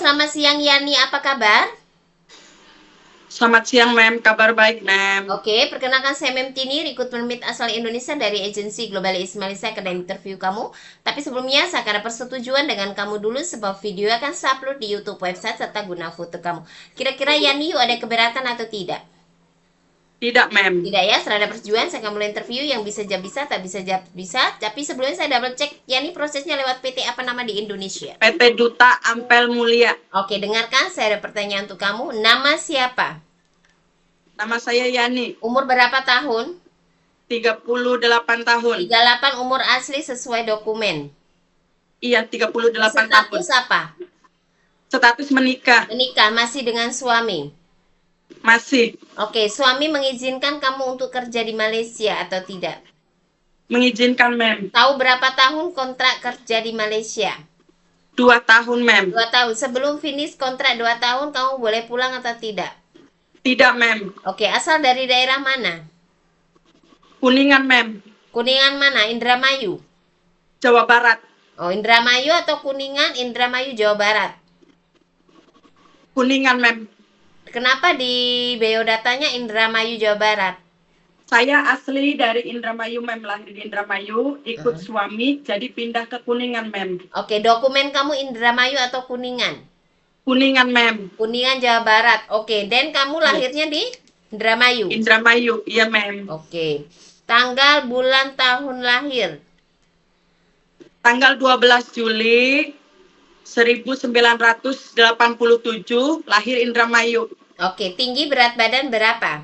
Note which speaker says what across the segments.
Speaker 1: selamat siang Yani, apa kabar?
Speaker 2: Selamat siang, Mem. Kabar baik, Mem.
Speaker 1: Oke, perkenalkan saya Mem Tini, recruitment lead asal Indonesia dari agensi Global East Malaysia akan interview kamu. Tapi sebelumnya, saya akan ada persetujuan dengan kamu dulu sebab video akan saya upload di YouTube website serta guna foto kamu. Kira-kira Yani, yuk ada keberatan atau tidak?
Speaker 2: Tidak, Mem.
Speaker 1: Tidak ya, setelah ada persetujuan, saya akan mulai interview yang bisa jawab bisa, tak bisa jawab bisa. Tapi sebelumnya saya double check, Yani prosesnya lewat PT apa nama di Indonesia?
Speaker 2: PT Duta Ampel Mulia.
Speaker 1: Oke, dengarkan, saya ada pertanyaan untuk kamu. Nama siapa?
Speaker 2: Nama saya Yani.
Speaker 1: Umur berapa tahun?
Speaker 2: 38 tahun.
Speaker 1: 38 umur asli sesuai dokumen.
Speaker 2: Iya, 38 tahun.
Speaker 1: Status apa?
Speaker 2: Status menikah.
Speaker 1: Menikah, masih dengan suami.
Speaker 2: Masih.
Speaker 1: Oke, suami mengizinkan kamu untuk kerja di Malaysia atau tidak?
Speaker 2: Mengizinkan, Mem.
Speaker 1: Tahu berapa tahun kontrak kerja di Malaysia?
Speaker 2: 2 tahun, Mem.
Speaker 1: 2 tahun. Sebelum finish kontrak 2 tahun, kamu boleh pulang atau tidak?
Speaker 2: Tidak, Mem.
Speaker 1: Oke, asal dari daerah mana?
Speaker 2: Kuningan, Mem.
Speaker 1: Kuningan mana? Indramayu?
Speaker 2: Jawa Barat.
Speaker 1: Oh, Indramayu atau Kuningan? Indramayu, Jawa Barat.
Speaker 2: Kuningan, Mem.
Speaker 1: Kenapa di biodatanya Indramayu, Jawa Barat?
Speaker 2: Saya asli dari Indramayu, Mem. Lahir di Indramayu, ikut suami, jadi pindah ke Kuningan, Mem.
Speaker 1: Oke, dokumen kamu Indramayu atau Kuningan?
Speaker 2: Kuningan, Mem.
Speaker 1: Kuningan, Jawa Barat. Oke, dan kamu lahirnya di Indramayu?
Speaker 2: Indramayu, iya, Mem.
Speaker 1: Oke. Tanggal, bulan, tahun lahir?
Speaker 2: Tanggal 12 Juli 1987, lahir Indramayu.
Speaker 1: Oke, tinggi berat badan berapa?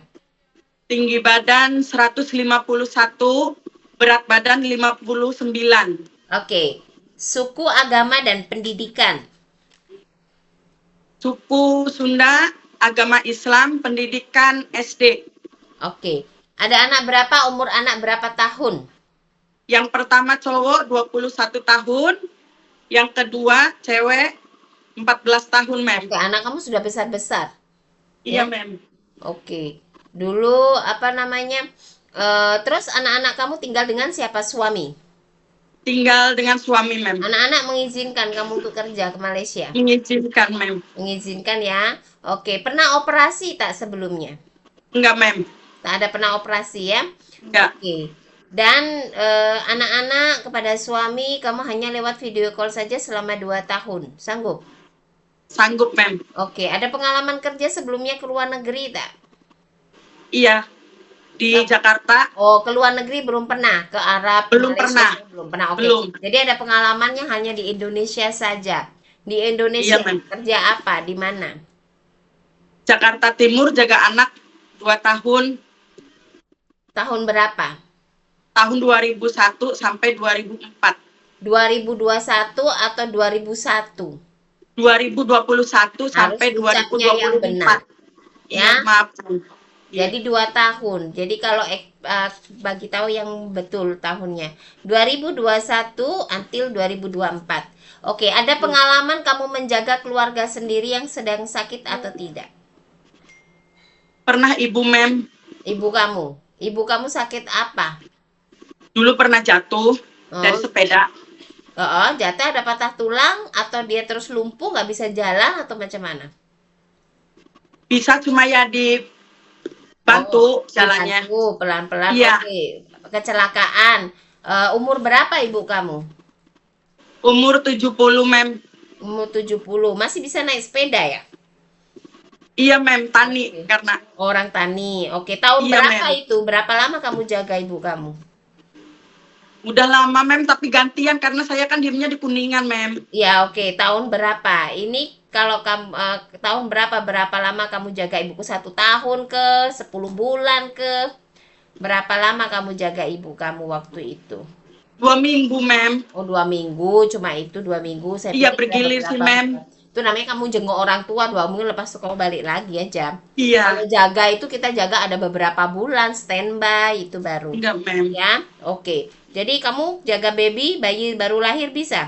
Speaker 2: Tinggi badan 151, berat badan 59.
Speaker 1: Oke. Suku, agama, dan pendidikan?
Speaker 2: Suku Sunda, agama Islam, pendidikan SD.
Speaker 1: Oke. Ada anak berapa? Umur anak berapa tahun?
Speaker 2: Yang pertama cowok 21 tahun, yang kedua cewek 14 tahun, Mem.
Speaker 1: Oke, anak kamu sudah besar-besar.
Speaker 2: Iya,
Speaker 1: Ya?
Speaker 2: Mem.
Speaker 1: Oke. Dulu apa namanya? Terus anak-anak kamu tinggal dengan siapa suami?
Speaker 2: Tinggal dengan suami, Mem.
Speaker 1: Anak-anak mengizinkan kamu untuk kerja ke Malaysia?
Speaker 2: Mengizinkan, Mem.
Speaker 1: Mengizinkan ya. Oke, pernah operasi tak sebelumnya?
Speaker 2: Enggak, Mem.
Speaker 1: Tak ada pernah operasi ya?
Speaker 2: Enggak.
Speaker 1: Oke. Dan anak-anak kepada suami kamu hanya lewat video call saja selama 2 tahun. Sanggup?
Speaker 2: Sanggup, Mem.
Speaker 1: Oke, ada pengalaman kerja sebelumnya ke luar negeri tak?
Speaker 2: Iya, di Jakarta.
Speaker 1: Oh, ke luar negeri belum pernah, ke Arab,
Speaker 2: Belum
Speaker 1: Malaysia
Speaker 2: pernah.
Speaker 1: belum pernah. Oke.
Speaker 2: Belum.
Speaker 1: Jadi ada pengalamannya hanya di Indonesia saja. Di Indonesia
Speaker 2: Iya, Mem.
Speaker 1: kerja apa? Di mana?
Speaker 2: Jakarta Timur, jaga anak 2 tahun.
Speaker 1: Tahun berapa?
Speaker 2: Tahun 2001 sampai 2004.
Speaker 1: 2021 atau 2001?
Speaker 2: 2021 sampai
Speaker 1: Harus ucapnya yang benar.
Speaker 2: 2024.
Speaker 1: Ya.
Speaker 2: Maaf.
Speaker 1: Jadi 2 tahun. Jadi kalau bagi tahu yang betul tahunnya. 2021 until 2024. Oke, ada pengalaman kamu menjaga keluarga sendiri yang sedang sakit atau tidak?
Speaker 2: Pernah Ibu, Mem.
Speaker 1: Ibu kamu. Ibu kamu sakit apa?
Speaker 2: Dulu pernah jatuh dari sepeda.
Speaker 1: Jatuh ada patah tulang atau dia terus lumpuh nggak bisa jalan atau macam mana?
Speaker 2: Bisa cuma ya dibantu jalannya.
Speaker 1: Dibantu pelan-pelan.
Speaker 2: Iya.
Speaker 1: Oke. Kecelakaan. Umur berapa ibu kamu?
Speaker 2: Umur 70, Mem.
Speaker 1: Umur 70. Masih bisa naik sepeda ya?
Speaker 2: Iya, Mem. Tani.
Speaker 1: Oke.
Speaker 2: Karena
Speaker 1: Orang tani. Oke, tahun
Speaker 2: Iya,
Speaker 1: berapa
Speaker 2: Mem.
Speaker 1: itu? Berapa lama kamu jaga ibu kamu?
Speaker 2: udah lama, Mem, tapi gantian karena saya kan diemnya di Kuningan, Mem.
Speaker 1: Ya, oke. Tahun berapa? Ini kalau kamu tahun berapa lama kamu jaga ibuku? 1 tahun ke? 10 bulan ke? Berapa lama kamu jaga ibu kamu waktu itu?
Speaker 2: 2 minggu, Mem.
Speaker 1: Oh, 2 minggu. Cuma itu 2 minggu. Saya
Speaker 2: Iya,
Speaker 1: pikir
Speaker 2: bergilir
Speaker 1: udah
Speaker 2: sih,
Speaker 1: beberapa
Speaker 2: Mem.
Speaker 1: bulan. Itu namanya kamu jenguk orang tua 2 minggu, lepas itu kamu balik lagi aja.
Speaker 2: Iya.
Speaker 1: Kalau jaga itu kita jaga ada beberapa bulan standby itu baru.
Speaker 2: Enggak, Mem.
Speaker 1: Ya, oke. Jadi kamu jaga bayi baru lahir bisa?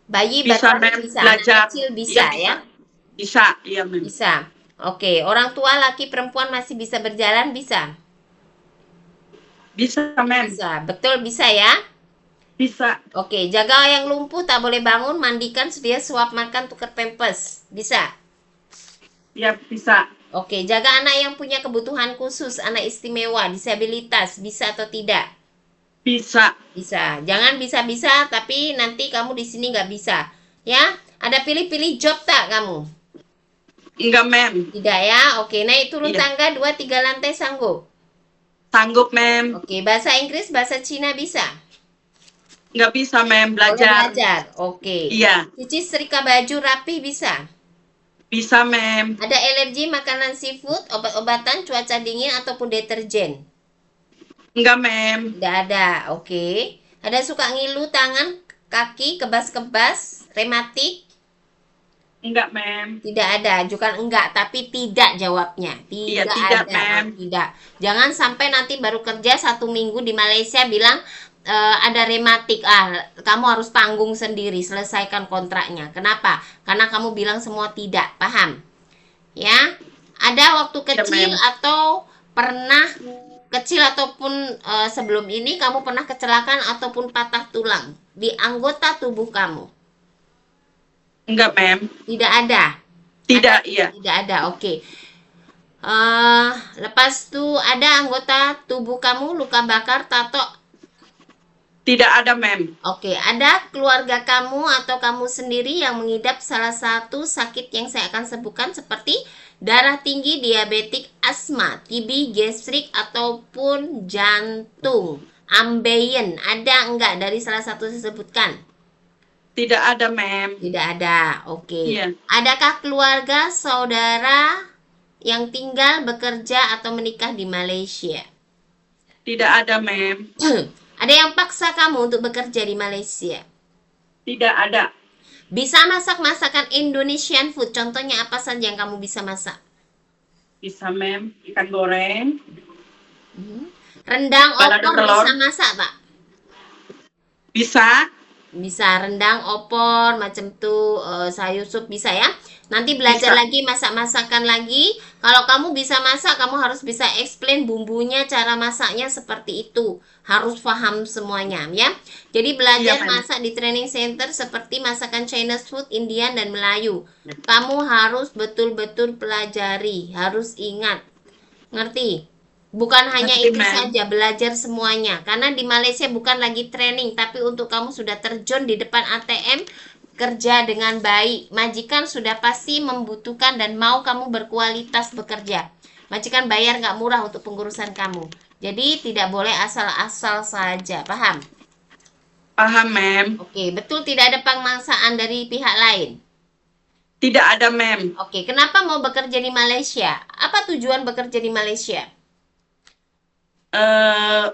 Speaker 1: Bayi
Speaker 2: Bisa,
Speaker 1: baru lahir
Speaker 2: Mem.
Speaker 1: bisa,
Speaker 2: Belajar.
Speaker 1: anak kecil bisa
Speaker 2: Iya,
Speaker 1: ya?
Speaker 2: Bisa, iya, Mem.
Speaker 1: Bisa. Oke, orang tua laki perempuan masih bisa berjalan bisa?
Speaker 2: Bisa, Mem.
Speaker 1: Bisa, betul bisa ya?
Speaker 2: Bisa.
Speaker 1: Oke, jaga yang lumpuh, tak boleh bangun, mandikan, sedia suap makan, tukar pampers. Bisa?
Speaker 2: Ya, bisa.
Speaker 1: Oke, jaga anak yang punya kebutuhan khusus, anak istimewa, disabilitas, bisa atau tidak?
Speaker 2: Bisa.
Speaker 1: Bisa. Jangan bisa-bisa, tapi nanti kamu di sini nggak bisa. Ya, ada pilih-pilih job tak kamu?
Speaker 2: Enggak, mem.
Speaker 1: Tidak ya? Oke, naik turun
Speaker 2: Iya.
Speaker 1: tangga 2-3 lantai sanggup?
Speaker 2: Sanggup, mem.
Speaker 1: Oke, bahasa Inggris, bahasa Cina bisa?
Speaker 2: Enggak bisa, mem.
Speaker 1: Boleh
Speaker 2: Belajar.
Speaker 1: belajar. Oke.
Speaker 2: Iya.
Speaker 1: Cuci setrika baju rapi bisa?
Speaker 2: Bisa, mem.
Speaker 1: Ada alergi makanan seafood, obat-obatan, cuaca dingin, ataupun deterjen?
Speaker 2: Enggak, mem.
Speaker 1: Tidak ada. Oke. Ada suka ngilu tangan, kaki, kebas-kebas, rematik?
Speaker 2: Enggak, mem.
Speaker 1: Tidak ada. Bukan enggak, tapi tidak jawabnya.
Speaker 2: Iya,
Speaker 1: Tidak
Speaker 2: tidak,
Speaker 1: ada.
Speaker 2: mem.
Speaker 1: Tidak. Jangan sampai nanti baru kerja 1 minggu di Malaysia bilang ada rematik. Kamu harus tanggung sendiri, selesaikan kontraknya. Kenapa? Karena kamu bilang semua tidak. Paham? Ya. Ada waktu kecil
Speaker 2: mem.
Speaker 1: atau pernah kecil ataupun sebelum ini kamu pernah kecelakaan ataupun patah tulang di anggota tubuh kamu?
Speaker 2: Enggak, mem.
Speaker 1: Tidak ada.
Speaker 2: Tidak, iya.
Speaker 1: Tidak ada. Oke. Lepas itu ada anggota tubuh kamu luka bakar, tato?
Speaker 2: Tidak ada, mem.
Speaker 1: Oke. Ada keluarga kamu atau kamu sendiri yang mengidap salah satu sakit yang saya akan sebutkan seperti darah tinggi, diabetik, asma, TB, gastrik, ataupun jantung, ambeien? Ada enggak dari salah satu saya sebutkan?
Speaker 2: Tidak ada, mem.
Speaker 1: Tidak ada. Oke.
Speaker 2: Iya.
Speaker 1: Adakah keluarga, saudara yang tinggal, bekerja, atau menikah di Malaysia?
Speaker 2: Tidak ada, mem.
Speaker 1: Ada yang paksa kamu untuk bekerja di Malaysia?
Speaker 2: Tidak ada.
Speaker 1: Bisa masak masakan Indonesian food. Contohnya apa saja yang kamu bisa masak?
Speaker 2: Bisa, mem. Ikan goreng.
Speaker 1: Rendang,
Speaker 2: Balado
Speaker 1: opor
Speaker 2: telur.
Speaker 1: bisa masak tak?
Speaker 2: Bisa.
Speaker 1: Bisa rendang, opor, macam tuh sayur sup bisa ya. Nanti belajar
Speaker 2: Bisa.
Speaker 1: lagi masak-masakan lagi. Kalau kamu bisa masak, kamu harus bisa explain bumbunya, cara masaknya seperti itu. Harus paham semuanya ya. Jadi belajar
Speaker 2: Iya, Mem.
Speaker 1: masak di training center seperti masakan Chinese food, Indian dan Melayu. Kamu harus betul-betul pelajari, harus ingat. Ngerti? Bukan hanya
Speaker 2: Ngerti,
Speaker 1: itu
Speaker 2: Mem.
Speaker 1: saja, belajar semuanya. Karena di Malaysia bukan lagi training, tapi untuk kamu sudah terjun di depan ATM, kerja dengan baik. Majikan sudah pasti membutuhkan dan mau kamu berkualitas bekerja. Majikan bayar nggak murah untuk pengurusan kamu. Jadi tidak boleh asal-asal saja, paham?
Speaker 2: Paham, mem.
Speaker 1: Oke, betul tidak ada pemaksaan dari pihak lain?
Speaker 2: Tidak ada, mem.
Speaker 1: Oke, kenapa mau bekerja di Malaysia? Apa tujuan bekerja di Malaysia?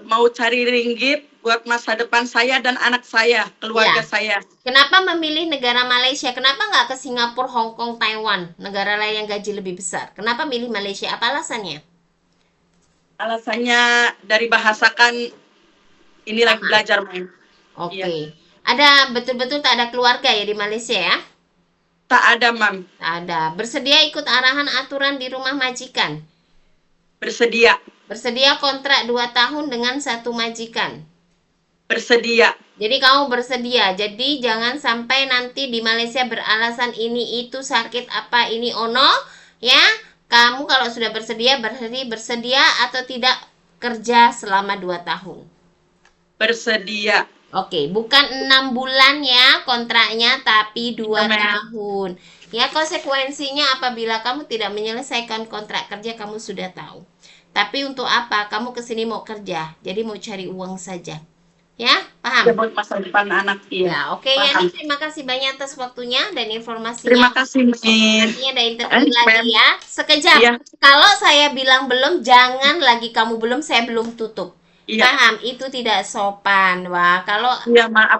Speaker 2: Mau cari ringgit buat masa depan saya dan anak saya, keluarga
Speaker 1: Ya.
Speaker 2: saya.
Speaker 1: Kenapa memilih negara Malaysia? Kenapa nggak ke Singapura, Hong Kong, Taiwan, negara lain yang gaji lebih besar? Kenapa milih Malaysia? Apa alasannya?
Speaker 2: Alasannya dari bahasa kan ini lagi
Speaker 1: Sama.
Speaker 2: belajar, mem.
Speaker 1: Oke.
Speaker 2: Iya.
Speaker 1: Ada betul-betul tak ada keluarga ya di Malaysia ya?
Speaker 2: Tak ada, mam.
Speaker 1: Tak ada. Bersedia ikut arahan aturan di rumah majikan?
Speaker 2: Bersedia.
Speaker 1: Bersedia kontrak 2 tahun dengan satu majikan?
Speaker 2: Bersedia.
Speaker 1: Jadi kamu bersedia. Jadi jangan sampai nanti di Malaysia beralasan ini itu sakit apa ini ono ya. Kamu kalau sudah bersedia bersedia atau tidak kerja selama 2 tahun.
Speaker 2: Bersedia.
Speaker 1: Oke, bukan 6 bulan ya kontraknya tapi 2
Speaker 2: Iya, Mem.
Speaker 1: tahun. Ya konsekuensinya apabila kamu tidak menyelesaikan kontrak kerja kamu sudah tahu. Tapi untuk apa? Kamu kesini mau kerja, jadi mau cari uang saja. Ya, paham?
Speaker 2: Ya, buat masa depan anak, iya.
Speaker 1: Ya, oke
Speaker 2: Paham.
Speaker 1: Yani, terima kasih banyak atas waktunya dan informasinya.
Speaker 2: Terima kasih, Min.
Speaker 1: Nantinya ada interview lagi
Speaker 2: Mem.
Speaker 1: ya. Sekejap.
Speaker 2: Iya.
Speaker 1: Kalau saya bilang belum, jangan lagi kamu belum, saya belum tutup.
Speaker 2: Iya.
Speaker 1: Paham? Itu tidak sopan. Wah, kalau
Speaker 2: Iya, maaf.